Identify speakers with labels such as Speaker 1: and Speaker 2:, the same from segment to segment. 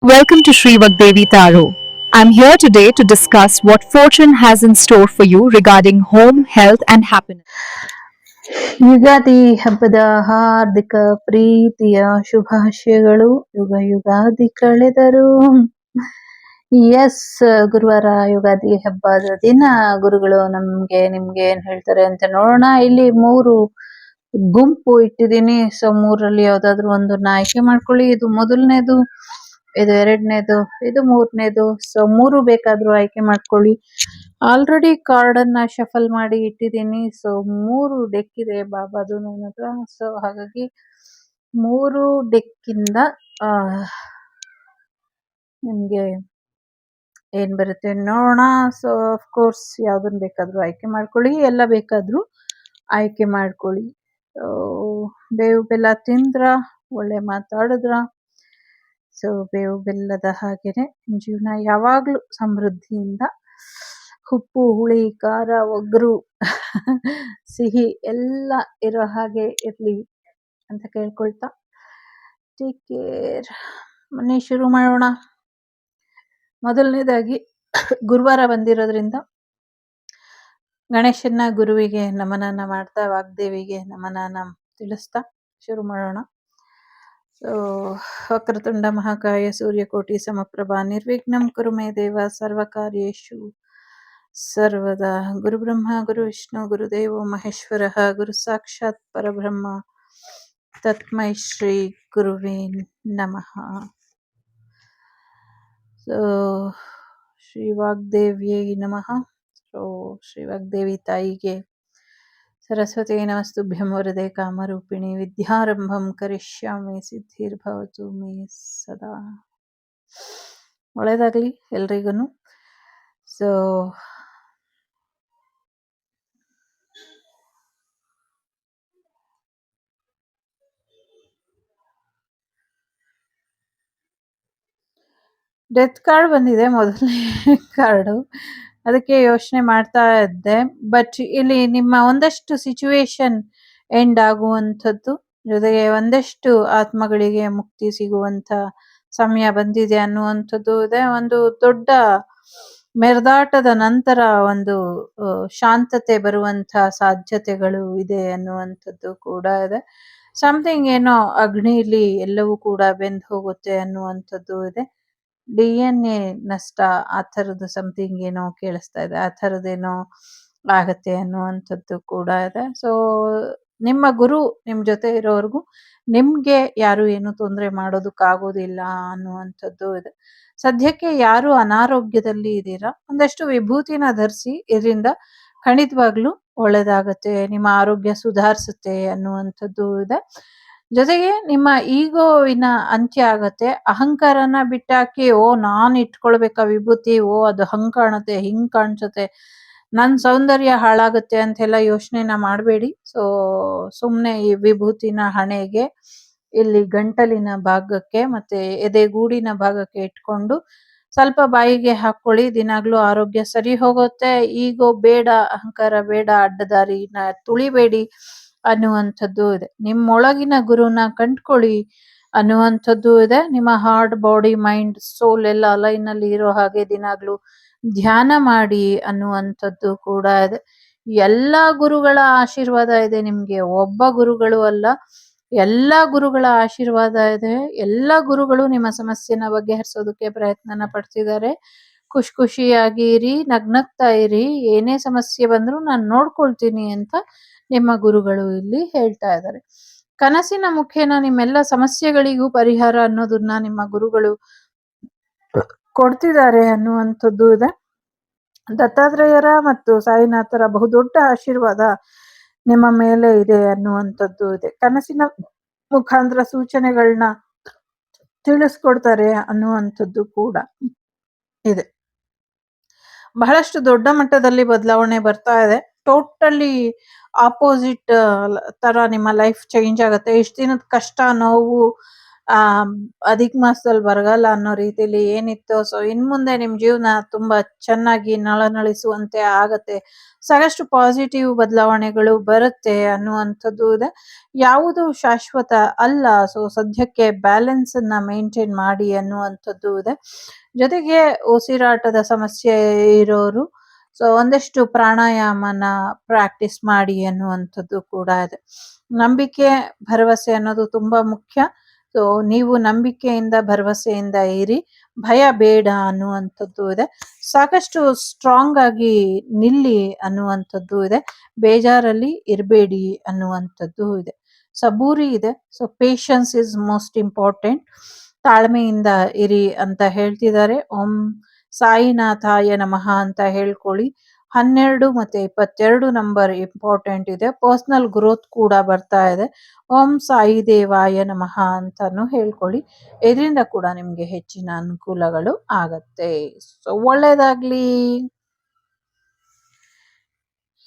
Speaker 1: Welcome to Sri Vagdevi Taro. I'm here today to discuss what fortune has in store for you regarding home, health, and happiness.
Speaker 2: Ugadi ಹಬ್ಬದ ಹಾರ್ದಿಕ ಪ್ರೀತಿಯ ಶುಭಾಶಯಗಳು. ಯುಗ ಯುಗಾದಿ ಕಳೆದರು. S, ಗುರುವಾರ ಯುಗಾದಿ ಹಬ್ಬದ ದಿನ ಗುರುಗಳು ನಿಮ್ಗೆ ಏನ್ ಹೇಳ್ತಾರೆ ಅಂತ ನೋಡೋಣ. ಇಲ್ಲಿ 3 ಗುಂಪು ಇಟ್ಟಿದ್ದೀನಿ. ಸೊ 3ರಲ್ಲಿ ಯಾವ್ದಾದ್ರು ಒಂದನ್ನ ಆಯ್ಕೆ ಮಾಡ್ಕೊಳ್ಳಿ. ಇದು ಮೊದಲನೇದು, ಇದು 2ನೇದು, ಇದು 3ನೇದು. ಸೊ 3 ಬೇಕಾದ್ರೂ ಆಯ್ಕೆ ಮಾಡ್ಕೊಳ್ಳಿ. ಆಲ್ರೆಡಿ ಕಾರ್ಡ್ ಅನ್ನ ಶಫಲ್ ಮಾಡಿ ಇಟ್ಟಿದ್ದೀನಿ. ಸೊ 3 ಡೆಕ್ ಇದೆ ಬಾಬಾದು ನನ್ನ ಹತ್ರ. ಸೊ ಹಾಗಾಗಿ 3 ಡೆಕ್ಕಿಂದ ನಿಮ್ಗೆ ಏನ್ ಬರುತ್ತೆ ನೋಡೋಣ. ಸೊ ಆಫ್ ಕೋರ್ಸ್ ಯಾವ್ದನ್ನ ಬೇಕಾದ್ರೂ ಆಯ್ಕೆ ಮಾಡ್ಕೊಳ್ಳಿ, ಎಲ್ಲ ಬೇಕಾದ್ರೂ ಆಯ್ಕೆ ಮಾಡ್ಕೊಳ್ಳಿ. ಬೇವು ಬೆಲ್ಲ ತಿಂದ್ರ, ಒಳ್ಳೆ ಮಾತಾಡಿದ್ರ, ಸೊ ಬೇವು ಬೆಲ್ಲದ ಹಾಗೇನೆ ಜೀವನ ಯಾವಾಗ್ಲೂ ಸಮೃದ್ಧಿಯಿಂದ ಉಪ್ಪು ಹುಳಿ ಖಾರ ಒಗ್ರು ಸಿಹಿ ಎಲ್ಲ ಇರೋ ಹಾಗೆ ಇರ್ಲಿ ಅಂತ ಕೇಳ್ಕೊಳ್ತಾ ಟೇಕ್ ಕೇರ್. ಬನ್ನಿ ಶುರು ಮಾಡೋಣ. ಮೊದಲನೇದಾಗಿ ಗುರುವಾರ ಬಂದಿರೋದ್ರಿಂದ ಗಣೇಶನ ಗುರುವಿಗೆ ನಮನನ ಮಾಡ್ತಾ, ವಾಗ್ದೇವಿಗೆ ನಮನನ ತಿಳಿಸ್ತಾ ಶುರು ಮಾಡೋಣ. ಸೊ ವಕ್ರತುಂಡ ಮಹಾಕಾಯ ಸೂರ್ಯಕೋಟಿ ಸಮಪ್ರಭಾ ನಿರ್ವಿಘ್ನಂ ಕುರು ಮೇ ದೇವ ಸರ್ವಕಾರ್ಯೇಷು ಸರ್ವದಾ. ಗುರು ಬ್ರಹ್ಮ ಗುರು ವಿಷ್ಣು ಗುರುದೇವೋ ಮಹೇಶ್ವರ ಗುರು ಸಾಕ್ಷಾತ್ ಪರಬ್ರಹ್ಮ ತಸ್ಮೈ ಶ್ರೀ ಗುರುವೇ ನಮಃ. ಸೊ ಶ್ರೀ ವಾಗ್ದೇವ್ಯೈ ನಮಃ. ಸೊ ಶ್ರೀ ವಾಗ್ದೇವಿ ತಾಯಿಗೆ ಸರಸ್ವತಿ ನಮಸ್ತುಭ್ಯಂ ವರದೆ ಕಾಮರೂಪಿಣಿ ವಿದ್ಯಾರಂಭಂ ಕರಿಷ್ಯಾಮಿ ಸಿದ್ಧಿರ್ಭವತು ಮೇ ಸದಾ. ಒಳ್ಳೆಯದಾಗಲಿ ಎಲ್ರಿಗೂ. ಸೊ ಡೆತ್ ಕಾರ್ಡ್ ಬಂದಿದೆ, ಮೊದಲನೇ ಕಾರ್ಡು. ಅದಕ್ಕೆ ಯೋಚನೆ ಮಾಡ್ತಾ ಇದ್ದೆ. ಬಟ್ ಇಲ್ಲಿ ನಿಮ್ಮ ಒಂದಷ್ಟು ಸಿಚುವೇಶನ್ ಎಂಡ್ ಆಗುವಂಥದ್ದು, ಜೊತೆಗೆ ಒಂದಷ್ಟು ಆತ್ಮಗಳಿಗೆ ಮುಕ್ತಿ ಸಿಗುವಂಥ ಸಮಯ ಬಂದಿದೆ ಅನ್ನುವಂಥದ್ದು ಇದೆ. ಒಂದು ದೊಡ್ಡ ಮೆರೆದಾಟದ ನಂತರ ಒಂದು ಶಾಂತತೆ ಬರುವಂಥ ಸಾಧ್ಯತೆಗಳು ಇದೆ ಅನ್ನುವಂಥದ್ದು ಕೂಡ ಇದೆ. ಸಮಥಿಂಗ್ ಏನೋ ಅಗ್ನಿಲಿ ಎಲ್ಲವೂ ಕೂಡ ಬೆಂದು ಹೋಗುತ್ತೆ ಅನ್ನುವಂಥದ್ದು ಇದೆ. DNA ನಷ್ಟ ಆ ಥರದ್ದು ಸಮಥಿಂಗ್ ಏನೋ ಕೇಳಿಸ್ತಾ ಇದೆ. ಆ ಥರದ್ದೇನೋ ಆಗತ್ತೆ ಅನ್ನುವಂಥದ್ದು ಕೂಡ ಇದೆ. ಸೊ ನಿಮ್ಮ ಗುರು ನಿಮ್ಮ ಜೊತೆ ಇರೋವರೆಗೂ ನಿಮ್ಗೆ ಯಾರು ಏನು ತೊಂದರೆ ಮಾಡೋದಕ್ಕಾಗೋದಿಲ್ಲ ಅನ್ನುವಂಥದ್ದು ಇದೆ. ಸದ್ಯಕ್ಕೆ ಯಾರು ಅನಾರೋಗ್ಯದಲ್ಲಿ ಇದ್ದೀರಾ, ಒಂದಷ್ಟು ವಿಭೂತಿನ ಧರಿಸಿ, ಇದರಿಂದ ಖಂಡಿತವಾಗ್ಲೂ ಒಳ್ಳೇದಾಗತ್ತೆ, ನಿಮ್ಮ ಆರೋಗ್ಯ ಸುಧಾರಿಸುತ್ತೆ ಅನ್ನುವಂಥದ್ದು ಇದೆ. ಜೊತೆಗೆ ನಿಮ್ಮ ಈಗೋವಿನ ಅಂತ್ಯ ಆಗತ್ತೆ. ಅಹಂಕಾರನ ಬಿಟ್ಟಾಕಿ, ನಾನ್ ಇಟ್ಕೊಳ್ಬೇಕಾ ವಿಭೂತಿ, ಅದು ಹಂಗ್ ಕಾಣುತ್ತೆ ಹಿಂಗ್ ಕಾಣಿಸುತ್ತೆ, ನನ್ ಸೌಂದರ್ಯ ಹಾಳಾಗುತ್ತೆ ಅಂತೆಲ್ಲ ಯೋಚನೆನ ಮಾಡಬೇಡಿ. ಸೊ ಸುಮ್ನೆ ಈ ವಿಭೂತಿನ ಹಣೆಗೆ, ಇಲ್ಲಿ ಗಂಟಲಿನ ಭಾಗಕ್ಕೆ ಮತ್ತೆ ಎದೆಗೂಡಿನ ಭಾಗಕ್ಕೆ ಇಟ್ಕೊಂಡು ಸ್ವಲ್ಪ ಬಾಯಿಗೆ ಹಾಕೊಳ್ಳಿ. ದಿನಾಗ್ಲೂ ಆರೋಗ್ಯ ಸರಿ ಹೋಗುತ್ತೆ. ಈಗೋ ಬೇಡ, ಅಹಂಕಾರ ಬೇಡ, ಅಡ್ಡದಾರಿನ ತುಳಿಬೇಡಿ ಅನ್ನುವಂಥದ್ದು ಇದೆ. ನಿಮ್ಮೊಳಗಿನ ಗುರುನ ಕಂಡ್ಕೊಳ್ಳಿ ಅನ್ನುವಂಥದ್ದು ಇದೆ. ನಿಮ್ಮ ಹಾರ್ಟ್, ಬಾಡಿ, ಮೈಂಡ್, ಸೋಲ್ ಎಲ್ಲ ಅಲೈನ್ ಅಲ್ಲಿ ಇರೋ ಹಾಗೆ ದಿನಾಗ್ಲೂ ಧ್ಯಾನ ಮಾಡಿ ಅನ್ನುವಂಥದ್ದು ಕೂಡ ಇದೆ. ಎಲ್ಲ ಗುರುಗಳ ಆಶೀರ್ವಾದ ಇದೆ ನಿಮ್ಗೆ, ಒಬ್ಬ ಗುರುಗಳು ಅಲ್ಲ, ಎಲ್ಲ ಗುರುಗಳ ಆಶೀರ್ವಾದ ಇದೆ. ಎಲ್ಲ ಗುರುಗಳು ನಿಮ್ಮ ಸಮಸ್ಯೆನ ಬಗೆಹರಿಸೋದಕ್ಕೆ ಪ್ರಯತ್ನನ ಪಡ್ತಿದ್ದಾರೆ. ಖುಷಿಯಾಗಿ ಇರಿ, ನಗ್ನಗ್ತಾ ಇರಿ, ಏನೇ ಸಮಸ್ಯೆ ಬಂದ್ರು ನಾನು ನೋಡ್ಕೊಳ್ತೀನಿ ಅಂತ ನಿಮ್ಮ ಗುರುಗಳು ಇಲ್ಲಿ ಹೇಳ್ತಾ ಇದ್ದಾರೆ. ಕನಸಿನ ಮುಖೇನ ನಿಮ್ಮೆಲ್ಲ ಸಮಸ್ಯೆಗಳಿಗೂ ಪರಿಹಾರ ಅನ್ನೋದನ್ನ ನಿಮ್ಮ ಗುರುಗಳು ಕೊಡ್ತಿದ್ದಾರೆ ಅನ್ನುವಂಥದ್ದು ಇದೆ. ದತ್ತಾತ್ರೇಯರ ಮತ್ತು ಸಾಯಿನಾಥರ ಬಹುದೊಡ್ಡ ಆಶೀರ್ವಾದ ನಿಮ್ಮ ಮೇಲೆ ಇದೆ ಅನ್ನುವಂಥದ್ದು ಇದೆ. ಕನಸಿನ ಮುಖಾಂತರ ಸೂಚನೆಗಳನ್ನ ತಿಳಿಸ್ಕೊಡ್ತಾರೆ ಅನ್ನುವಂಥದ್ದು ಕೂಡ ಇದೆ. ಬಹಳಷ್ಟು ದೊಡ್ಡ ಮಟ್ಟದಲ್ಲಿ ಬದಲಾವಣೆ ಬರ್ತಾ ಇದೆ. ಟೋಟಲಿ ಆಪೋಸಿಟ್ ತರ ನಿಮ್ಮ ಲೈಫ್ ಚೇಂಜ್ ಆಗುತ್ತೆ. ಇಷ್ಟು ದಿನದ ಕಷ್ಟ, ನೋವು, ಆ ಅಧಿಕ ಮಾಸದಲ್ಲಿ ಬರಗಾಲ ಅನ್ನೋ ರೀತಿಲಿ ಏನಿತ್ತೋ, ಸೊ ಇನ್ಮುಂದೆ ನಿಮ್ ಜೀವನ ತುಂಬಾ ಚೆನ್ನಾಗಿ ನಳನಳಿಸುವಂತೆ ಆಗತ್ತೆ. ಸಾಕಷ್ಟು ಪಾಸಿಟಿವ್ ಬದಲಾವಣೆಗಳು ಬರುತ್ತೆ ಅನ್ನುವಂಥದ್ದು ಇದೆ. ಯಾವುದು ಶಾಶ್ವತ ಅಲ್ಲ. ಸೊ ಸದ್ಯಕ್ಕೆ ಬ್ಯಾಲೆನ್ಸ್ ಅನ್ನ ಮೇಂಟೈನ್ ಮಾಡಿ ಅನ್ನುವಂಥದ್ದು ಇದೆ. ಜೊತೆಗೆ ಉಸಿರಾಟದ ಸಮಸ್ಯೆ ಇರೋರು ಸೊ ಒಂದಷ್ಟು ಪ್ರಾಣಾಯಾಮನ ಪ್ರಾಕ್ಟೀಸ್ ಮಾಡಿ ಅನ್ನುವಂಥದ್ದು ಕೂಡ ಇದೆ. ನಂಬಿಕೆ, ಭರವಸೆ ಅನ್ನೋದು ತುಂಬಾ ಮುಖ್ಯ. ಸೊ ನೀವು ನಂಬಿಕೆಯಿಂದ, ಭರವಸೆಯಿಂದ ಇರಿ. ಭಯ ಬೇಡ ಅನ್ನುವಂಥದ್ದು ಇದೆ. ಸಾಕಷ್ಟು ಸ್ಟ್ರಾಂಗ್ ಆಗಿ ನಿಲ್ಲಿ ಅನ್ನುವಂಥದ್ದು ಇದೆ. ಬೇಜಾರಲ್ಲಿ ಇರಬೇಡಿ ಅನ್ನುವಂಥದ್ದು ಇದೆ. ಸಬೂರಿ ಇದೆ. So patience is most important. ತಾಳ್ಮೆಯಿಂದ ಇರಿ ಅಂತ ಹೇಳ್ತಿದ್ದಾರೆ. ಓಂ ಸಾಯಿನಾಥಾಯ ನಮಃ ಅಂತ ಹೇಳ್ಕೊಳ್ಳಿ. 12 ಮತ್ತೆ 22 ನಂಬರ್ ಇಂಪಾರ್ಟೆಂಟ್ ಇದೆ. ಪರ್ಸನಲ್ ಗ್ರೋತ್ ಕೂಡ ಬರ್ತಾ ಇದೆ. ಓಂ ಸಾಯಿ ದೇವಾಯ ನಮಃ ಅಂತಾನು ಹೇಳ್ಕೊಳ್ಳಿ. ಇದರಿಂದ ಕೂಡ ನಿಮ್ಗೆ ಹೆಚ್ಚಿನ ಅನುಕೂಲಗಳು ಆಗತ್ತೆ. ಸೊ ಒಳ್ಳೇದಾಗ್ಲಿ.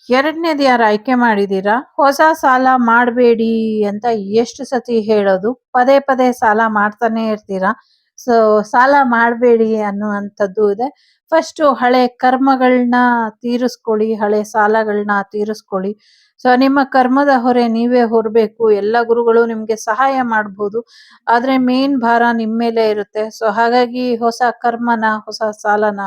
Speaker 2: ಎರಡನೇದು ಯಾರು ಆಯ್ಕೆ ಮಾಡಿದೀರಾ? ಹೊಸ ಸಾಲ ಮಾಡಬೇಡಿ ಅಂತ ಎಷ್ಟು ಸತಿ ಹೇಳೋದು? ಪದೇ ಪದೇ ಸಾಲ ಮಾಡ್ತಾನೆ ಇರ್ತೀರಾ. ಸೊ ಸಾಲ ಮಾಡಬೇಡಿ ಅನ್ನುವಂಥದ್ದು ಇದೆ. ಫಸ್ಟ್ ಹಳೆ ಕರ್ಮಗಳನ್ನ ತೀರಿಸ್ಕೊಳ್ಳಿ, ಹಳೆ ಸಾಲಗಳನ್ನ ತೀರಿಸ್ಕೊಳ್ಳಿ. ಸೊ ನಿಮ್ಮ ಕರ್ಮದ ಹೊರೆ ನೀವೇ ಹೊರಬೇಕು. ಎಲ್ಲ ಗುರುಗಳು ನಿಮ್ಗೆ ಸಹಾಯ ಮಾಡ್ಬೋದು, ಆದ್ರೆ ಮೇನ್ ಭಾರ ನಿಮ್ ಮೇಲೆ ಇರುತ್ತೆ. ಸೊ ಹಾಗಾಗಿ ಹೊಸ ಕರ್ಮನ, ಹೊಸ ಸಾಲನ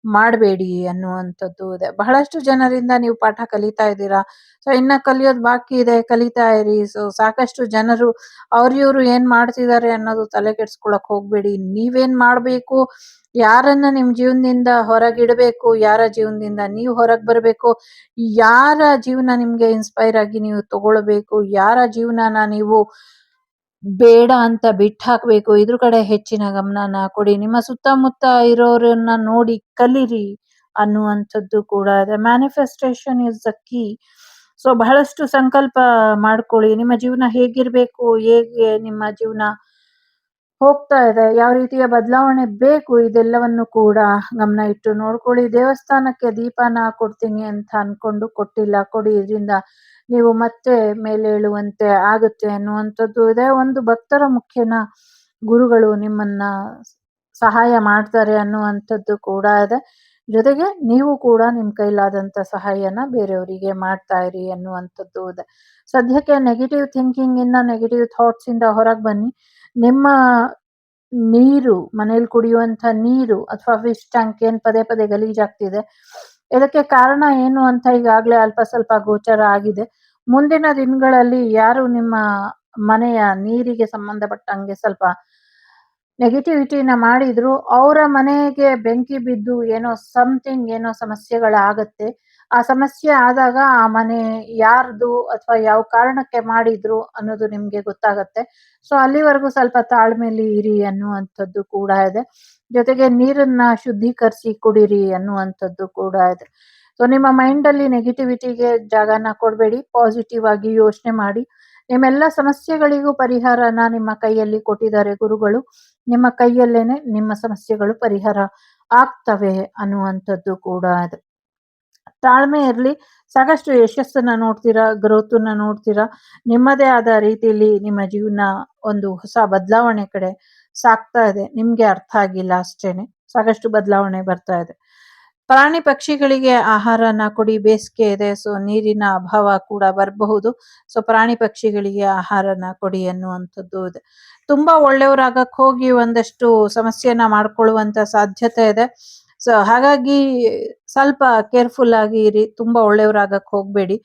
Speaker 2: ಮಾಡಬೇಡಿ ಅನ್ನುವಂಥದ್ದು ಇದೆ. ಬಹಳಷ್ಟು ಜನರಿಂದ ನೀವು ಪಾಠ ಕಲಿತಾ ಇದ್ದೀರಾ. ಸೊ ಇನ್ನ ಕಲಿಯೋದು ಬಾಕಿ ಇದೆ, ಕಲಿತಾ ಇರಿ. ಸೊ ಸಾಕಷ್ಟು ಜನರು ಇವ್ರು ಏನ್ ಮಾಡ್ತಿದ್ದಾರೆ ಅನ್ನೋದು ತಲೆ ಕೆಡ್ಸ್ಕೊಳಕ್ ಹೋಗ್ಬೇಡಿ. ನೀವೇನ್ ಮಾಡ್ಬೇಕು, ಯಾರನ್ನ ನಿಮ್ ಜೀವನದಿಂದ ಹೊರಗಿಡಬೇಕು, ಯಾರ ಜೀವನದಿಂದ ನೀವು ಹೊರಗ್ ಬರ್ಬೇಕು, ಯಾರ ಜೀವನ ನಿಮ್ಗೆ ಇನ್ಸ್ಪೈರ್ ಆಗಿ ನೀವು ತಗೊಳ್ಬೇಕು, ಯಾರ ಜೀವನನ ನೀವು ಬೇಡ ಅಂತ ಬಿಟ್ಟಾಕ್ಬೇಕು, ಇದ್ರ ಕಡೆ ಹೆಚ್ಚಿನ ಗಮನನ ಕೊಡಿ. ನಿಮ್ಮ ಸುತ್ತಮುತ್ತ ಇರೋರನ್ನ ನೋಡಿ ಕಲೀರಿ ಅನ್ನುವಂಥದ್ದು ಕೂಡ ಇದೆ. Manifestation is the key. So ಬಹಳಷ್ಟು ಸಂಕಲ್ಪ ಮಾಡ್ಕೊಳ್ಳಿ. ನಿಮ್ಮ ಜೀವನ ಹೇಗಿರ್ಬೇಕು, ಹೇಗೆ ನಿಮ್ಮ ಜೀವನ ಹೋಗ್ತಾ ಇದೆ, ಯಾವ ರೀತಿಯ ಬದಲಾವಣೆ ಬೇಕು, ಇದೆಲ್ಲವನ್ನು ಕೂಡ ಗಮನ ಇಟ್ಟು ನೋಡ್ಕೊಳ್ಳಿ. ದೇವಸ್ಥಾನಕ್ಕೆ ದೀಪನ ಕೊಡ್ತೀನಿ ಅಂತ ಅನ್ಕೊಂಡು ಕೊಟ್ಟಿಲ್ಲ, ಕೊಡಿ. ಇದರಿಂದ ನೀವು ಮತ್ತೆ ಮೇಲೇಳುವಂತೆ ಆಗುತ್ತೆ ಅನ್ನುವಂಥದ್ದು ಇದೆ. ಒಂದು ಭಕ್ತರ ಮುಖ್ಯನ ಗುರುಗಳು ನಿಮ್ಮನ್ನ ಸಹಾಯ ಮಾಡ್ತಾರೆ ಅನ್ನುವಂಥದ್ದು ಕೂಡ ಇದೆ. ಜೊತೆಗೆ ನೀವು ಕೂಡ ನಿಮ್ ಕೈಲಾದಂತ ಸಹಾಯನ ಬೇರೆಯವರಿಗೆ ಮಾಡ್ತಾ ಇರಿ ಅನ್ನುವಂಥದ್ದು ಇದೆ. ಸದ್ಯಕ್ಕೆ ನೆಗೆಟಿವ್ ಥಿಂಕಿಂಗ್ ಇಂದ, ನೆಗೆಟಿವ್ ಥಾಟ್ಸ್ ಇಂದ ಹೊರಗೆ ಬನ್ನಿ. ನಿಮ್ಮ ನೀರು, ಮನೇಲಿ ಕುಡಿಯುವಂತ ನೀರು ಅಥವಾ ಫಿಶ್ ಟ್ಯಾಂಕ್ ಏನ್ ಪದೇ ಪದೇ ಗಲೀಜಾಗ್ತಿದೆ, ಇದಕ್ಕೆ ಕಾರಣ ಏನು ಅಂತ ಈಗಾಗಲೇ ಅಲ್ಪ ಸ್ವಲ್ಪ ಗೋಚರ ಆಗಿದೆ. ಮುಂದಿನ ದಿನಗಳಲ್ಲಿ ಯಾರು ನಿಮ್ಮ ಮನೆಯ ನೀರಿಗೆ ಸಂಬಂಧಪಟ್ಟಂಗೆ ಸ್ವಲ್ಪ ನೆಗೆಟಿವಿಟಿನ ಮಾಡಿದ್ರು, ಅವರ ಮನೆಗೆ ಬೆಂಕಿ ಬಿದ್ದು ಏನೋ ಸಮಸ್ಯೆಗಳಾಗತ್ತೆ. ಆ ಸಮಸ್ಯೆ ಆದಾಗ ಆ ಮನೆ ಯಾರ್ದು ಅಥವಾ ಯಾವ ಕಾರಣಕ್ಕೆ ಮಾಡಿದ್ರು ಅನ್ನೋದು ನಿಮ್ಗೆ ಗೊತ್ತಾಗತ್ತೆ. ಸೊ ಅಲ್ಲಿವರೆಗೂ ಸ್ವಲ್ಪ ತಾಳ್ಮೆಲಿ ಇರಿ ಅನ್ನುವಂಥದ್ದು ಕೂಡ ಇದೆ. ಜೊತೆಗೆ ನೀರನ್ನ ಶುದ್ಧೀಕರಿಸಿ ಕುಡೀರಿ ಅನ್ನುವಂಥದ್ದು ಕೂಡ ಇದೆ. ಸೊ ನಿಮ್ಮ ಮೈಂಡ್ ಅಲ್ಲಿ ನೆಗೆಟಿವಿಟಿಗೆ ಜಾಗನ ಕೊಡಬೇಡಿ. ಪಾಸಿಟಿವ್ ಆಗಿ ಯೋಚನೆ ಮಾಡಿ. ನಿಮ್ಮೆಲ್ಲ ಸಮಸ್ಯೆಗಳಿಗೂ ಪರಿಹಾರನ ನಿಮ್ಮ ಕೈಯಲ್ಲಿ ಕೊಟ್ಟಿದ್ದಾರೆ ಗುರುಗಳು. ನಿಮ್ಮ ಕೈಯಲ್ಲೇನೆ ನಿಮ್ಮ ಸಮಸ್ಯೆಗಳು ಪರಿಹಾರ ಆಗ್ತವೆ ಅನ್ನುವಂಥದ್ದು ಕೂಡ ಇದೆ. ತಾಳ್ಮೆ ಇರ್ಲಿ. ಸಾಕಷ್ಟು ಯಶಸ್ಸನ್ನ ನೋಡ್ತೀರಾ, ಗ್ರೋತನ್ನ ನೋಡ್ತೀರಾ. ನಿಮ್ಮದೇ ಆದ ರೀತಿಯಲ್ಲಿ ನಿಮ್ಮ ಜೀವನ ಒಂದು ಹೊಸ ಬದಲಾವಣೆ ಕಡೆ ಸಾಗ್ತಾ ಇದೆ. ನಿಮ್ಗೆ ಅರ್ಥ ಆಗಿಲ್ಲ ಅಷ್ಟೇನೆ. ಸಾಕಷ್ಟು ಬದಲಾವಣೆ ಬರ್ತಾ ಇದೆ. ಪ್ರಾಣಿ ಪಕ್ಷಿಗಳಿಗೆ ಆಹಾರನ ಕೊಡಿ. ಬೇಸಿಗೆ ಇದೆ, ಸೊ ನೀರಿನ ಅಭಾವ ಕೂಡ ಬರಬಹುದು. ಸೊ ಪ್ರಾಣಿ ಪಕ್ಷಿಗಳಿಗೆ ಆಹಾರನ ಕೊಡಿ ಅನ್ನುವಂಥದ್ದು ಇದೆ. ತುಂಬಾ ಒಳ್ಳೆಯವರಾಗಕ್ ಹೋಗಿ ಒಂದಷ್ಟು ಸಮಸ್ಯೆನ ಮಾಡ್ಕೊಳ್ಳುವಂತ ಸಾಧ್ಯತೆ ಇದೆ. ಸೊ ಹಾಗಾಗಿ ಸ್ವಲ್ಪ ಕೇರ್ಫುಲ್ ಆಗಿ ಇರಿ. ತುಂಬಾ ಒಳ್ಳೆಯವರಾಗಕ್ ಹೋಗ್ಬೇಡಿ.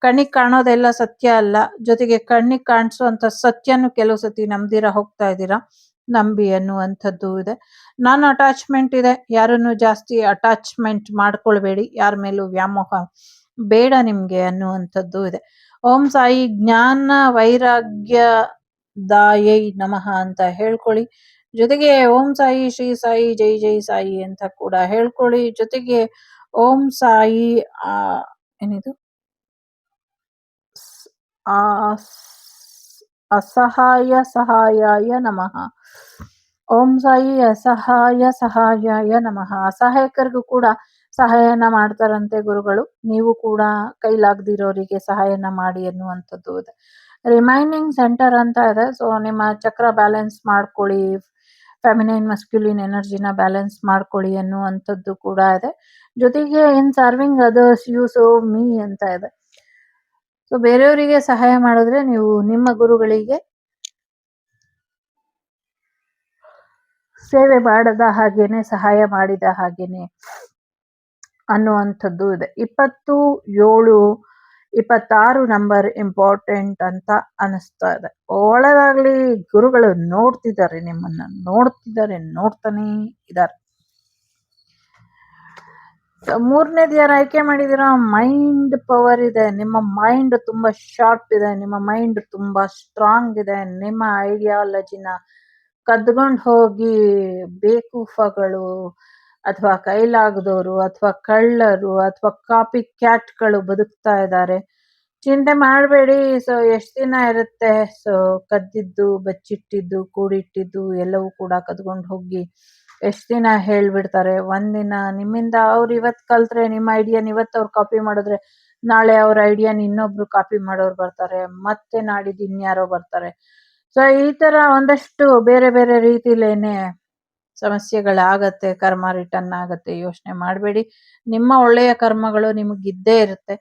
Speaker 2: ಕಣ್ಣಿಗೆ ಕಾಣೋದೆಲ್ಲ ಸತ್ಯ ಅಲ್ಲ. ಜೊತೆಗೆ ಕಣ್ಣಿಗೆ ಕಾಣಿಸುವಂತ ಸತ್ಯನು ಕೆಲವು ಸತಿ ನಂಬ್ದಿರಾ ಹೋಗ್ತಾ ಇದ್ದೀರಾ. ನಂಬಿ ಅನ್ನುವಂಥದ್ದು ಇದೆ. ನಾನ್ ಅಟ್ಯಾಚ್ಮೆಂಟ್ ಇದೆ. ಯಾರನ್ನು ಜಾಸ್ತಿ ಅಟ್ಯಾಚ್ಮೆಂಟ್ ಮಾಡ್ಕೊಳ್ಬೇಡಿ. ಯಾರ ಮೇಲೂ ವ್ಯಾಮೋಹ ಬೇಡ ನಿಮ್ಗೆ ಅನ್ನುವಂಥದ್ದು ಇದೆ. ಓಂ ಸಾಯಿ ಜ್ಞಾನ ವೈರಾಗ್ಯ ದಾಯೈ ನಮಃ ಅಂತ ಹೇಳ್ಕೊಳ್ಳಿ. ಜೊತೆಗೆ ಓಂ ಸಾಯಿ ಶ್ರೀ ಸಾಯಿ ಜೈ ಜೈ ಸಾಯಿ ಅಂತ ಕೂಡ ಹೇಳ್ಕೊಳ್ಳಿ. ಜೊತೆಗೆ ಓಂ ಸಾಯಿ ಏನಿದು ಅಸಹಾಯ ಸಹಾಯಾಯ ನಮಃ. ಓಂ ಸಾಯಿ ಅಸಹಾಯ ಸಹಾಯಾಯ ನಮಃ. ಅಸಹಾಯಕರಿಗೂ ಕೂಡ ಸಹಾಯನ ಮಾಡ್ತಾರಂತೆ ಗುರುಗಳು. ನೀವು ಕೂಡ ಕೈಲಾಗದಿರೋರಿಗೆ ಸಹಾಯನ ಮಾಡಿ ಅನ್ನುವಂಥದ್ದು ಇದೆ. ರಿಮೈನಿಂಗ್ ಸೆಂಟರ್ ಅಂತ ಇದೆ. ಸೊ ನಿಮ್ಮ ಚಕ್ರ ಬ್ಯಾಲೆನ್ಸ್ ಮಾಡ್ಕೊಳ್ಳಿ, ಫೆಮಿನೈನ್ ಮಸ್ಕ್ಯುಲಿನ್ ಎನರ್ಜಿನ ಬ್ಯಾಲೆನ್ಸ್ ಮಾಡ್ಕೊಳ್ಳಿ ಅನ್ನುವಂಥದ್ದು ಕೂಡ ಇದೆ. ಜೊತೆಗೆ in serving others you serve me ಅಂತ ಇದೆ. ಸೊ ಬೇರೆಯವರಿಗೆ ಸಹಾಯ ಮಾಡಿದ್ರೆ ನೀವು ನಿಮ್ಮ ಗುರುಗಳಿಗೆ ಸೇವೆ ಮಾಡದ ಹಾಗೇನೆ, ಸಹಾಯ ಮಾಡಿದ ಹಾಗೇನೆ ಅನ್ನುವಂಥದ್ದು ಇದೆ. 27-26 ನಂಬರ್ ಇಂಪಾರ್ಟೆಂಟ್ ಅಂತ ಅನಿಸ್ತಾ ಇದೆ. ಒಳ್ಳೆದಾಗ್ಲಿ. ಗುರುಗಳು ನೋಡ್ತಿದ್ದಾರೆ, ನಿಮ್ಮನ್ನ ನೋಡ್ತಾನೆ ಇದ್ದಾರೆ. ಮೂರನೇದು ಯಾರು ಆಯ್ಕೆ ಮಾಡಿದಿರೋ, ಮೈಂಡ್ ಪವರ್ ಇದೆ. ನಿಮ್ಮ ಮೈಂಡ್ ತುಂಬಾ ಶಾರ್ಪ್ ಇದೆ, ನಿಮ್ಮ ಮೈಂಡ್ ತುಂಬಾ ಸ್ಟ್ರಾಂಗ್ ಇದೆ. ನಿಮ್ಮ ಐಡಿಯಾಲಜಿನ ಕದ್ಕೊಂಡು ಹೋಗಿ ಬೇಕೂಫಗಳು ಅಥವಾ ಕೈಲಾಗದವರು ಅಥವಾ ಕಳ್ಳರು ಅಥವಾ ಕಾಪಿ ಕ್ಯಾಟ್ಗಳು ಬದುಕ್ತಾ ಇದ್ದಾರೆ. ಚಿಂತೆ ಮಾಡಬೇಡಿ. ಸೊ ಎಷ್ಟು ದಿನ ಇರುತ್ತೆ? ಸೊ ಕದ್ದಿದ್ದು, ಬಚ್ಚಿಟ್ಟಿದ್ದು, ಕೂಡಿಟ್ಟಿದ್ದು ಎಲ್ಲವೂ ಕೂಡ ಕದ್ಕೊಂಡು ಹೋಗಿ ಎಷ್ಟು ದಿನ ಹೇಳ್ಬಿಡ್ತಾರೆ. ಒಂದಿನ ನಿಮ್ಮಿಂದ ಅವ್ರು ಇವತ್ತು ಕಲ್ತ್ರೆ ನಿಮ್ಮ ಐಡಿಯಾನ ಇವತ್ತು ಅವ್ರು ಕಾಪಿ ಮಾಡಿದ್ರೆ ನಾಳೆ ಅವ್ರ ಐಡಿಯಾನ ಇನ್ನೊಬ್ರು ಕಾಪಿ ಮಾಡೋರು ಬರ್ತಾರೆ, ಮತ್ತೆ ನಾಡಿದ್ದು ಇನ್ಯಾರೋ ಬರ್ತಾರೆ. ಸೊ ಈ ತರ ಒಂದಷ್ಟು ಬೇರೆ ಬೇರೆ ರೀತಿಲೇನೆ ಸಮಸ್ಯೆಗಳಾಗತ್ತೆ, ಕರ್ಮ ರಿಟರ್ನ್ ಆಗತ್ತೆ. ಯೋಚನೆ ಮಾಡಬೇಡಿ, ನಿಮ್ಮ ಒಳ್ಳೆಯ ಕರ್ಮಗಳು ನಿಮಗಿದ್ದೇ ಇರುತ್ತೆ.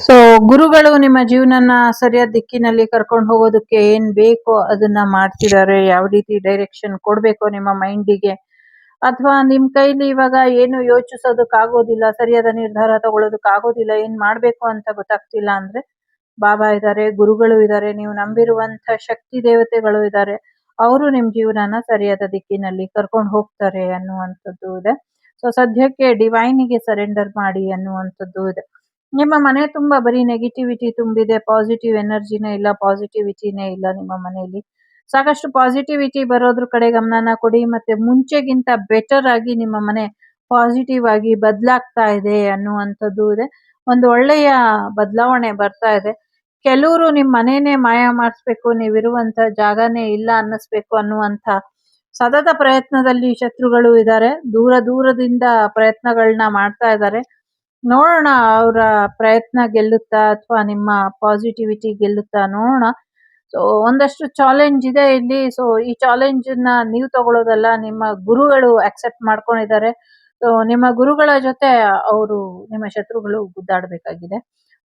Speaker 2: ಸೊ ಗುರುಗಳು ನಿಮ್ಮ ಜೀವನನ ಸರಿಯಾದ ದಿಕ್ಕಿನಲ್ಲಿ ಕರ್ಕೊಂಡು ಹೋಗೋದಕ್ಕೆ ಏನ್ ಬೇಕೋ ಅದನ್ನ ಮಾಡ್ತಿದ್ದಾರೆ. ಯಾವ ರೀತಿ ಡೈರೆಕ್ಷನ್ ಕೊಡ್ಬೇಕೋ ನಿಮ್ಮ ಮೈಂಡಿಗೆ, ಅಥವಾ ನಿಮ್ ಕೈಲಿ ಇವಾಗ ಏನು ಯೋಚಿಸೋದಕ್ಕಾಗೋದಿಲ್ಲ, ಸರಿಯಾದ ನಿರ್ಧಾರ ತಗೊಳ್ಳೋದಕ್ಕಾಗೋದಿಲ್ಲ, ಏನ್ ಮಾಡ್ಬೇಕು ಅಂತ ಗೊತ್ತಾಗ್ತಿಲ್ಲ ಅಂದ್ರೆ ಬಾಬಾ ಇದ್ದಾರೆ, ಗುರುಗಳು ಇದ್ದಾರೆ, ನೀವು ನಂಬಿರುವಂತ ಶಕ್ತಿ ದೇವತೆಗಳು ಇದ್ದಾರೆ. ಅವರು ನಿಮ್ ಜೀವನನ ಸರಿಯಾದ ದಿಕ್ಕಿನಲ್ಲಿ ಕರ್ಕೊಂಡು ಹೋಗ್ತಾರೆ ಅನ್ನುವಂಥದ್ದು ಇದೆ. ಸೊ ಸದ್ಯಕ್ಕೆ ಡಿವೈನಿಗೆ ಸರೆಂಡರ್ ಮಾಡಿ ಅನ್ನುವಂಥದ್ದು ಇದೆ. ನಿಮ್ಮ ಮನೆ ತುಂಬಾ ಬರೀ ನೆಗೆಟಿವಿಟಿ ತುಂಬಿದೆ, ಪಾಸಿಟಿವ್ ಎನರ್ಜಿನೇ ಇಲ್ಲ, ಪಾಸಿಟಿವಿಟಿನೇ ಇಲ್ಲ ನಿಮ್ಮ ಮನೆಯಲ್ಲಿ. ಸಾಕಷ್ಟು ಪಾಸಿಟಿವಿಟಿ ಬರೋದ್ರ ಕಡೆ ಗಮನನ ಕೊಡಿ. ಮತ್ತೆ ಮುಂಚೆಗಿಂತ ಬೆಟರ್ ಆಗಿ ನಿಮ್ಮ ಮನೆ ಪಾಸಿಟಿವ್ ಆಗಿ ಬದಲಾಗ್ತಾ ಇದೆ ಅನ್ನುವಂಥದ್ದು ಇದೆ. ಒಂದು ಒಳ್ಳೆಯ ಬದಲಾವಣೆ ಬರ್ತಾ ಇದೆ. ಕೆಲವರು ನಿಮ್ ಮನೇನೆ ಮಾಯ ಮಾಡಿಸ್ಬೇಕು, ನೀವಿರುವಂತ ಜಾಗನೇ ಇಲ್ಲ ಅನ್ನಿಸ್ಬೇಕು ಅನ್ನುವಂತ ಸತತ ಪ್ರಯತ್ನದಲ್ಲಿ ಶತ್ರುಗಳು ಇದ್ದಾರೆ. ದೂರದಿಂದ ಪ್ರಯತ್ನಗಳನ್ನ ಮಾಡ್ತಾ ಇದ್ದಾರೆ. ನೋಡೋಣ ಅವರ ಪ್ರಯತ್ನ ಗೆಲ್ಲುತ್ತಾ ಅಥವಾ ನಿಮ್ಮ ಪಾಸಿಟಿವಿಟಿ ಗೆಲ್ಲುತ್ತಾ ನೋಡೋಣ. ಸೊ ಒಂದಷ್ಟು ಚಾಲೆಂಜ್ ಇದೆ ಇಲ್ಲಿ. ಸೊ ಈ ಚಾಲೆಂಜ್ ನ ನೀವು ತಗೊಳ್ಳೋದಲ್ಲ, ನಿಮ್ಮ ಗುರುಗಳು ಅಕ್ಸೆಪ್ಟ್ ಮಾಡ್ಕೊಂಡಿದ್ದಾರೆ. ಸೊ ನಿಮ್ಮ ಗುರುಗಳ ಜೊತೆ ಅವರು ನಿಮ್ಮ ಶತ್ರುಗಳು ಗುದ್ದಾಡಬೇಕಾಗಿದೆ.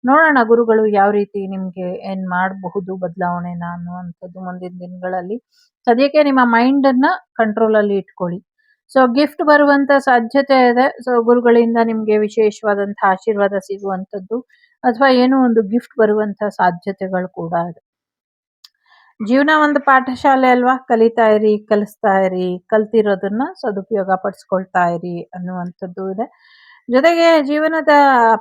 Speaker 2: ನೋಡೋಣ ಗುರುಗಳು ಯಾವ ರೀತಿ ನಿಮ್ಗೆ ಏನ್ ಮಾಡಬಹುದು ಬದಲಾವಣೆನ ಅನ್ನುವಂಥದ್ದು ಮುಂದಿನ ದಿನಗಳಲ್ಲಿ. ಸದ್ಯಕ್ಕೆ ನಿಮ್ಮ ಮೈಂಡ್ ಅನ್ನ ಕಂಟ್ರೋಲ್ ಅಲ್ಲಿ ಇಟ್ಕೊಳ್ಳಿ. ಸೊ ಗಿಫ್ಟ್ ಬರುವಂತ ಸಾಧ್ಯತೆ ಇದೆ. ಸೊ ಗುರುಗಳಿಂದ ನಿಮ್ಗೆ ವಿಶೇಷವಾದಂತಹ ಆಶೀರ್ವಾದ ಸಿಗುವಂತದ್ದು ಅಥವಾ ಏನೋ ಒಂದು ಗಿಫ್ಟ್ ಬರುವಂತ ಸಾಧ್ಯತೆಗಳು ಕೂಡ ಇದೆ. ಜೀವನ ಒಂದು ಪಾಠಶಾಲೆ ಅಲ್ವಾ, ಕಲಿತಾ ಇರಿ, ಕಲಿಸ್ತಾ ಇರಿ, ಕಲ್ತಿರೋದನ್ನ ಸದುಪಯೋಗ ಪಡಿಸ್ಕೊಳ್ತಾ ಇರಿ ಅನ್ನುವಂಥದ್ದು ಇದೆ. ಜೊತೆಗೆ ಜೀವನದ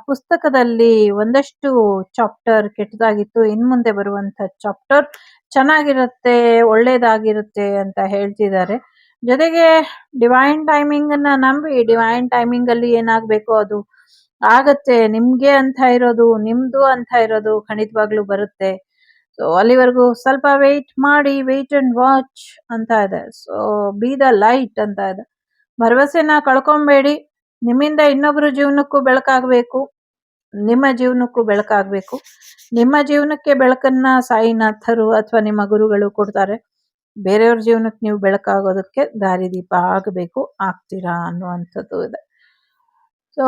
Speaker 2: ಪುಸ್ತಕದಲ್ಲಿ ಒಂದಷ್ಟು ಚಾಪ್ಟರ್ ಕೆಟ್ಟದಾಗಿತ್ತು, ಇನ್ ಮುಂದೆ ಬರುವಂತ ಚಾಪ್ಟರ್ ಚೆನ್ನಾಗಿರುತ್ತೆ, ಒಳ್ಳೇದಾಗಿರುತ್ತೆ ಅಂತ ಹೇಳ್ತಿದ್ದಾರೆ. ಜೊತೆಗೆ ಡಿವೈನ್ ಟೈಮಿಂಗ್ ಅನ್ನ ನಂಬಿ, ಡಿವೈನ್ ಟೈಮಿಂಗ್ ಅಲ್ಲಿ ಏನಾಗ್ಬೇಕೋ ಅದು ಆಗತ್ತೆ. ನಿಮ್ಗೆ ಅಂತ ಇರೋದು, ನಿಮ್ದು ಅಂತ ಇರೋದು ಖಂಡಿತವಾಗ್ಲೂ ಬರುತ್ತೆ. ಸೊ ಅಲ್ಲಿವರೆಗೂ ಸ್ವಲ್ಪ ವೆಯ್ಟ್ ಮಾಡಿ, ವೆಯ್ಟ್ ಅಂಡ್ ವಾಚ್ ಅಂತ ಇದೆ. ಸೊ ಬಿ ದ ಲೈಟ್ ಅಂತ ಇದೆ. ಭರವಸೆನ ಕಳ್ಕೊಂಬೇಡಿ. ನಿಮ್ಮಿಂದ ಇನ್ನೊಬ್ರ ಜೀವನಕ್ಕೂ ಬೆಳಕಾಗಬೇಕು, ನಿಮ್ಮ ಜೀವನಕ್ಕೂ ಬೆಳಕಾಗಬೇಕು. ನಿಮ್ಮ ಜೀವನಕ್ಕೆ ಬೆಳಕನ್ನ ಸಾಯಿನಾಥರು ಅಥವಾ ನಿಮ್ಮ ಗುರುಗಳು ಕೊಡ್ತಾರೆ. ಬೇರೆಯವ್ರ ಜೀವನಕ್ಕೆ ನೀವು ಬೆಳಕಾಗೋದಕ್ಕೆ ದಾರಿದೀಪ ಆಗಬೇಕು, ಆಗ್ತೀರಾ ಅನ್ನುವಂಥದ್ದು ಇದೆ. ಸೊ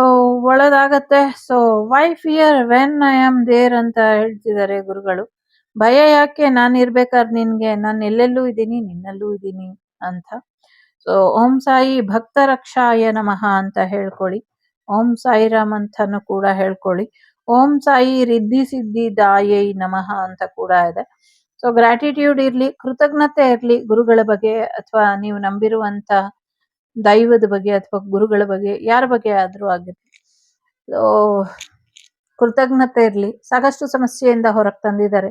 Speaker 2: ಒಳ್ಳೇದಾಗತ್ತೆ. So why fear when I am there ಅಂತ ಹೇಳ್ತಿದ್ದಾರೆ ಗುರುಗಳು. ಭಯ ಯಾಕೆ, ನಾನು ಇರ್ಬೇಕಾದ್ರೆ ನಿನ್ಗೆ, ನಾನು ಎಲ್ಲೆಲ್ಲೂ ಇದ್ದೀನಿ, ನಿನ್ನಲ್ಲೂ ಇದ್ದೀನಿ ಅಂತ. ಸೊ ಓಂ ಸಾಯಿ ಭಕ್ತ ರಕ್ಷಾಯ ನಮಃ ಅಂತ ಹೇಳ್ಕೊಳ್ಳಿ. ಓಂ ಸಾಯಿರಾಮ್ ಅಂತಾನು ಕೂಡ ಹೇಳ್ಕೊಳ್ಳಿ. ಓಂ ಸಾಯಿ ರಿದ್ಧಿ ಸಿದ್ಧಿ ದಾಯೈ ನಮಃ ಅಂತ ಕೂಡ ಇದೆ. ಸೊ ಗ್ರಾಟಿಟ್ಯೂಡ್ ಇರ್ಲಿ, ಕೃತಜ್ಞತೆ ಇರ್ಲಿ ಗುರುಗಳ ಬಗ್ಗೆ ಅಥವಾ ನೀವು ನಂಬಿರುವಂತ ದೈವದ ಬಗ್ಗೆ ಅಥವಾ ಗುರುಗಳ ಬಗ್ಗೆ, ಯಾರ ಬಗ್ಗೆ ಆದ್ರೂ ಆಗಿರ್ಲಿ. ಸೊ ಕೃತಜ್ಞತೆ ಇರ್ಲಿ. ಸಾಕಷ್ಟು ಸಮಸ್ಯೆಯಿಂದ ಹೊರಗೆ ತಂದಿದ್ದಾರೆ,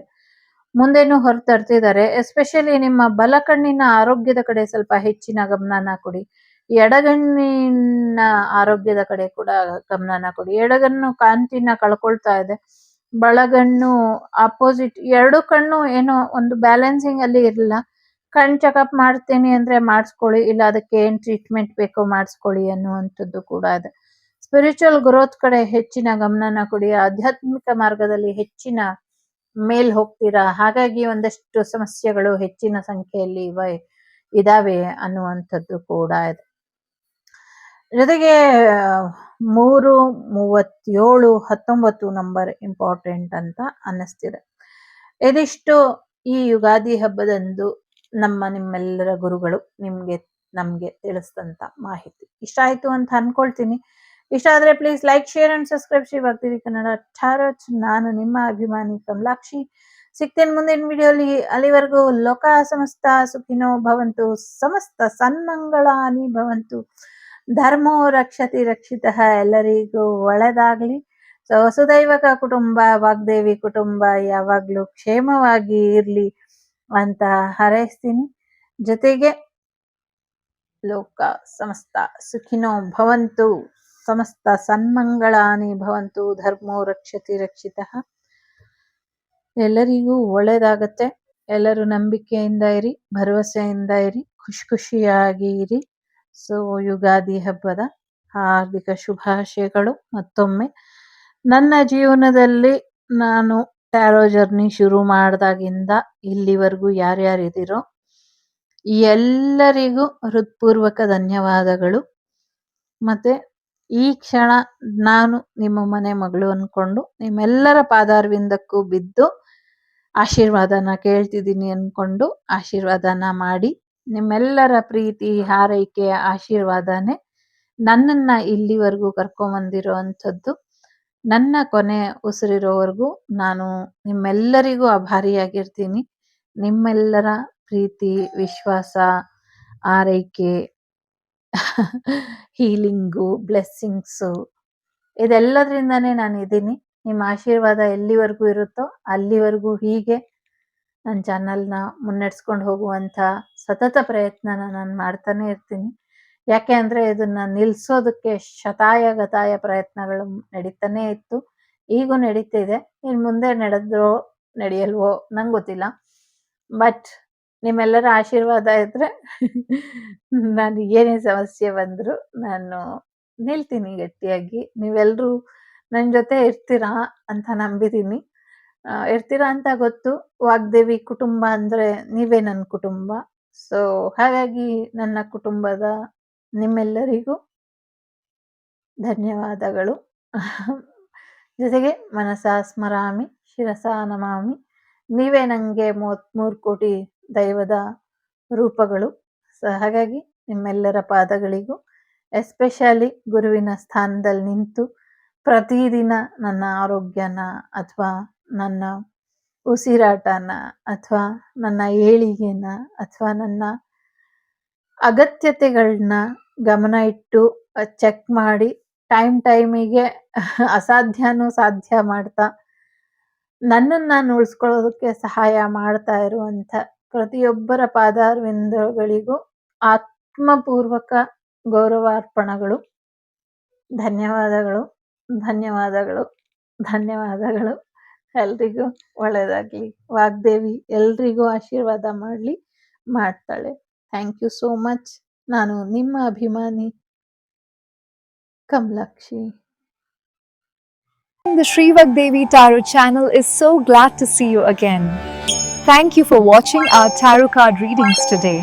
Speaker 2: ಮುಂದೇನು ಹೊರ ತರ್ತಿದ್ದಾರೆ. ಎಸ್ಪೆಷಲಿ ನಿಮ್ಮ ಬಲ ಕಣ್ಣಿನ ಆರೋಗ್ಯದ ಕಡೆ ಸ್ವಲ್ಪ ಹೆಚ್ಚಿನ ಗಮನನ ಕೊಡಿ. ಎಡಗಣ್ಣಿನ ಆರೋಗ್ಯದ ಕಡೆ ಕೂಡ ಗಮನನ ಕೊಡಿ. ಎಡಗಣ್ಣು ಕಾಂತಿನ ಕಳ್ಕೊಳ್ತಾ ಇದೆ, ಬಳಗಣ್ಣು ಅಪೋಸಿಟ್. ಎರಡು ಕಣ್ಣು ಏನೋ ಒಂದು ಬ್ಯಾಲೆನ್ಸಿಂಗ್ ಅಲ್ಲಿ ಇರಲಿಲ್ಲ. ಕಣ್ ಚೆಕಪ್ ಮಾಡ್ತೀನಿ ಅಂದ್ರೆ ಮಾಡಿಸ್ಕೊಳ್ಳಿ, ಇಲ್ಲ ಅದಕ್ಕೆ ಏನ್ ಟ್ರೀಟ್ಮೆಂಟ್ ಬೇಕೋ ಮಾಡಿಸ್ಕೊಳ್ಳಿ ಅನ್ನುವಂಥದ್ದು ಕೂಡ ಇದೆ. ಸ್ಪಿರಿಚುವಲ್ ಗ್ರೋತ್ ಕಡೆ ಹೆಚ್ಚಿನ ಗಮನನ ಕೊಡಿ, ಆಧ್ಯಾತ್ಮಿಕ ಮಾರ್ಗದಲ್ಲಿ ಹೆಚ್ಚಿನ ಮೇಲ್ ಹೋಗ್ತೀರಾ, ಹಾಗಾಗಿ ಒಂದಷ್ಟು ಸಮಸ್ಯೆಗಳು ಹೆಚ್ಚಿನ ಸಂಖ್ಯೆಯಲ್ಲಿ ಇದಾವೆ ಅನ್ನುವಂಥದ್ದು ಕೂಡ ಇದೆ. ಜೊತೆಗೆ 3-37-19 ನಂಬರ್ ಇಂಪಾರ್ಟೆಂಟ್ ಅಂತ ಅನ್ನಿಸ್ತಿದೆ. ಇದಿಷ್ಟು ಈ ಯುಗಾದಿ ಹಬ್ಬದಂದು ನಿಮ್ಮೆಲ್ಲರ ಗುರುಗಳು ನಮ್ಗೆ ತಿಳಿಸಿದಂತ ಮಾಹಿತಿ. ಇಷ್ಟ ಆಯ್ತು ಅಂತ ಅನ್ಕೊಳ್ತೀನಿ. ಇಷ್ಟ ಆದ್ರೆ please like, share and subscribe. Shri Vagdevi Kannada tarot. ನಾನು ನಿಮ್ಮ ಅಭಿಮಾನಿ ಕಮಲಾಕ್ಷಿ. ಸಿಗ್ತೇನೆ ಮುಂದಿನ ವಿಡಿಯೋಲಿ. ಅಲ್ಲಿವರೆಗೂ ಲೋಕ ಸಮಸ್ತ ಸುಖಿನೋ ಭವಂತು, ಸಮಸ್ತ ಸನ್ಮಂಗಳಾನಿ ಭವಂತು, ಧರ್ಮೋ ರಕ್ಷತಿ ರಕ್ಷಿತಃ. ಎಲ್ಲರಿಗೂ ಒಳ್ಳೆದಾಗ್ಲಿ. ಸೊ ವಸುದೈವಕ ಕುಟುಂಬ, ವಾಗ್ದೇವಿ ಕುಟುಂಬ ಯಾವಾಗ್ಲೂ ಕ್ಷೇಮವಾಗಿ ಇರ್ಲಿ ಅಂತ ಹಾರೈಸ್ತೀನಿ. ಜೊತೆಗೆ ಲೋಕ ಸಮಸ್ತ ಸುಖಿನೋ ಭವಂತು, ಸಮಸ್ತ ಸನ್ಮಂಗಳಾನಿ ಭವಂತು, ಧರ್ಮೋ ರಕ್ಷತಿ ರಕ್ಷಿತಃ. ಎಲ್ಲರಿಗೂ ಒಳ್ಳೇದಾಗತ್ತೆ. ಎಲ್ಲರೂ ನಂಬಿಕೆಯಿಂದ ಇರಿ, ಭರವಸೆಯಿಂದ ಇರಿ, ಖುಷಿಯಾಗಿ ಇರಿ. ಸೊ ಯುಗಾದಿ ಹಬ್ಬದ ಹಾರ್ದಿಕ ಶುಭಾಶಯಗಳು. ಮತ್ತೊಮ್ಮೆ ನನ್ನ ಜೀವನದಲ್ಲಿ ನಾನು ಟ್ಯಾರೋ ಜರ್ನಿ ಶುರು ಮಾಡಿದಾಗಿಂದ ಇಲ್ಲಿವರೆಗೂ ಯಾರ್ಯಾರಿದ್ದೀರೋ ಎಲ್ಲರಿಗೂ ಹೃತ್ಪೂರ್ವಕ ಧನ್ಯವಾದಗಳು. ಮತ್ತೆ ಈ ಕ್ಷಣ ನಾನು ನಿಮ್ಮ ಮನೆ ಮಗಳು ಅನ್ಕೊಂಡು ನಿಮ್ಮೆಲ್ಲರ ಪಾದಾರವಿಂದಕ್ಕೂ ಬಿದ್ದು ಆಶೀರ್ವಾದನ ಕೇಳ್ತಿದ್ದೀನಿ ಅನ್ಕೊಂಡು ಆಶೀರ್ವಾದನ ಮಾಡಿ, ನಿಮ್ಮೆಲ್ಲರ ಪ್ರೀತಿ, ಹಾರೈಕೆ, ಆಶೀರ್ವಾದನೇ ನನ್ನನ್ನ ಇಲ್ಲಿವರೆಗೂ ಕರ್ಕೊಂಬಂದಿರೋ ಅಂಥದ್ದು. ನನ್ನ ಕೊನೆ ಉಸಿರಿರೋವರೆಗೂ ನಾನು ನಿಮ್ಮೆಲ್ಲರಿಗೂ ಆಭಾರಿಯಾಗಿರ್ತೀನಿ. ನಿಮ್ಮೆಲ್ಲರ ಪ್ರೀತಿ, ವಿಶ್ವಾಸ, ಆರೈಕೆ, ಹೀಲಿಂಗು, ಬ್ಲೆಸ್ಸಿಂಗ್ಸು ಇದೆಲ್ಲದ್ರಿಂದಾನೇ ನಾನು ಇದ್ದೀನಿ. ನಿಮ್ಮ ಆಶೀರ್ವಾದ ಎಲ್ಲಿವರೆಗೂ ಇರುತ್ತೋ ಅಲ್ಲಿವರೆಗೂ ಹೀಗೆ ನನ್ನ ಚಾನಲ್ನ ಮುನ್ನಡೆಸ್ಕೊಂಡು ಹೋಗುವಂಥ ಸತತ ಪ್ರಯತ್ನನ ನಾನು ಮಾಡ್ತಾನೆ ಇರ್ತೀನಿ. ಯಾಕೆ ಅಂದರೆ ಇದನ್ನ ನಿಲ್ಲಿಸೋದಕ್ಕೆ ಶತಾಯಗತಾಯ ಪ್ರಯತ್ನಗಳು ನಡೀತಾನೆ ಇತ್ತು, ಈಗೂ ನಡೀತಿದೆ. ಇನ್ನು ಮುಂದೆ ನಡೆಯಲ್ವೋ ನಂಗೆ ಗೊತ್ತಿಲ್ಲ. ಬಟ್ ನಿಮ್ಮೆಲ್ಲರ ಆಶೀರ್ವಾದ ಇದ್ರೆ ನಾನು ಏನೇ ಸಮಸ್ಯೆ ಬಂದರೂ ನಾನು ನಿಲ್ತೀನಿ ಗಟ್ಟಿಯಾಗಿ. ನೀವೆಲ್ಲರೂ ನನ್ನ ಜೊತೆ ಇರ್ತೀರಾ ಅಂತ ನಂಬಿದ್ದೀನಿ. ಇರ್ತೀರಾ ಅಂತ ಗೊತ್ತು. ವಾಗ್ದೇವಿ ಕುಟುಂಬ ಅಂದರೆ ನೀವೇ ನನ್ನ ಕುಟುಂಬ. ಸೊ ಹಾಗಾಗಿ ನನ್ನ ಕುಟುಂಬದ ನಿಮ್ಮೆಲ್ಲರಿಗೂ ಧನ್ಯವಾದಗಳು. ಜೊತೆಗೆ ಮನಸಾ ಸ್ಮರಾಮಿ, ಶಿರಸಾ ನಮಾಮಿ. ನೀವೇ ನನಗೆ 33 ಕೋಟಿ ದೈವದ ರೂಪಗಳು. ಸೊ ಹಾಗಾಗಿ ನಿಮ್ಮೆಲ್ಲರ ಪಾದಗಳಿಗೂ, ಎಸ್ಪೆಷಲಿ ಗುರುವಿನ ಸ್ಥಾನದಲ್ಲಿ ನಿಂತು ಪ್ರತಿದಿನ ನನ್ನ ಆರೋಗ್ಯನ ಅಥವಾ ನನ್ನ ಉಸಿರಾಟನ ಅಥವಾ ನನ್ನ ಏಳಿಗೆನ ಅಥವಾ ನನ್ನ ಅಗತ್ಯತೆಗಳನ್ನ ಗಮನ ಇಟ್ಟು ಚೆಕ್ ಮಾಡಿ ಟೈಮಿಗೆ ಅಸಾಧ್ಯನೂ ಸಾಧ್ಯ ಮಾಡ್ತಾ ನನ್ನನ್ನು ನಾನು ಉಳಿಸ್ಕೊಳ್ಳೋದಕ್ಕೆ ಸಹಾಯ ಮಾಡ್ತಾ ಇರುವಂಥ ಪ್ರತಿಯೊಬ್ಬರ ಪಾದಾರವಿಂದಗಳಿಗೂ ಆತ್ಮಪೂರ್ವಕ ಗೌರವಾರ್ಪಣಗಳು. ಧನ್ಯವಾದಗಳು, ಧನ್ಯವಾದಗಳು, ಧನ್ಯವಾದಗಳು. ಎಲ್ರಿಗೂ ಒಳ್ಳೆಯದಾಗಲಿ. ವಾಗ್ದೇವಿ ಎಲ್ರಿಗೂ ಆಶೀರ್ವಾದ ಮಾಡ್ತಾಳೆ. Thank you so much. ನಾನು ನಿಮ್ಮ ಅಭಿಮಾನಿ Kamalakshi.
Speaker 1: The Sri Vagdevi Tarot channel is so glad to see you again. Thank you for watching our tarot card readings today.